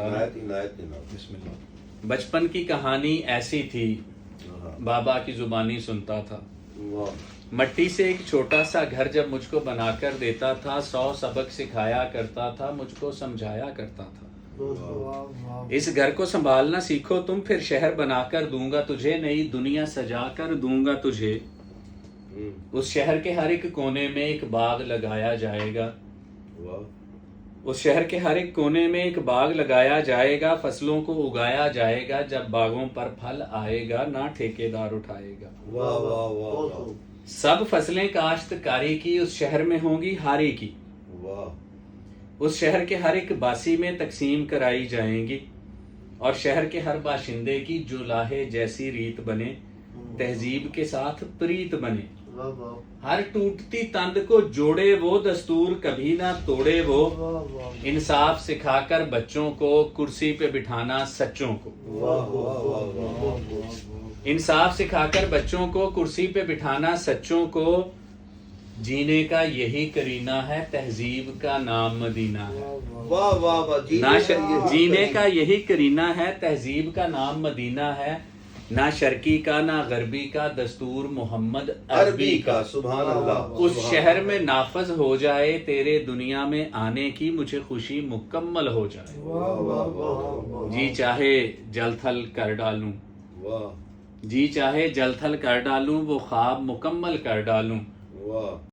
بتا رہا ہوں. عنایت جناب. بسم اللہ. بچپن کی کہانی ایسی تھی، بابا کی زبانی سنتا تھا. مٹی سے ایک چھوٹا سا گھر جب مجھ کو بنا کر دیتا تھا، 100 سبق سکھایا کرتا تھا، مجھ کو سمجھایا کرتا تھا. اس گھر کو سنبھالنا سیکھو تم، پھر شہر بنا کر دوں گا تجھے، نئی دنیا سجا کر دوں گا تجھے. اس شہر کے ہر ایک کونے میں ایک باغ لگایا جائے گا. اس شہر کے ہر ایک کونے میں ایک باغ لگایا جائے گا، فصلوں کو اگایا جائے گا. جب باغوں پر پھل آئے گا نہ ٹھیکیدار اٹھائے گا. واہ واہ واہ. سب فصلیں کاشتکاری کی اس شہر میں ہوں گی ہاری کی. واہ. اس شہر کے ہر ایک باسی میں تقسیم کرائی جائیں گی، اور شہر کے ہر باشندے کی جو لاہے جیسی ریت بنے، تہذیب کے ساتھ پریت بنے. ہر ٹوٹتی تند کو جوڑے وہ، دستور کبھی نہ توڑے وہ. انصاف سکھا کر بچوں کو کرسی پہ بٹھانا سچوں کو. انصاف سکھا کر بچوں کو کرسی پہ بٹھانا سچوں کو. جینے کا یہی کرینہ ہے، تہذیب کا نام مدینہ ہے. واہ واہ واہ. جینے کا یہی کرینہ ہے، تہذیب کا نام مدینہ ہے. نہ شرقی کا نہ غربی کا، دستور محمد عربی کا. سبحان اللہ. اس شہر میں نافذ ہو جائے تیرے دنیا میں آنے کی، مجھے خوشی مکمل ہو جائے. جی چاہے جل تھل کر ڈالوں، جی چاہے جل تھل کر ڈالوں، وہ خواب مکمل کر ڈالوں.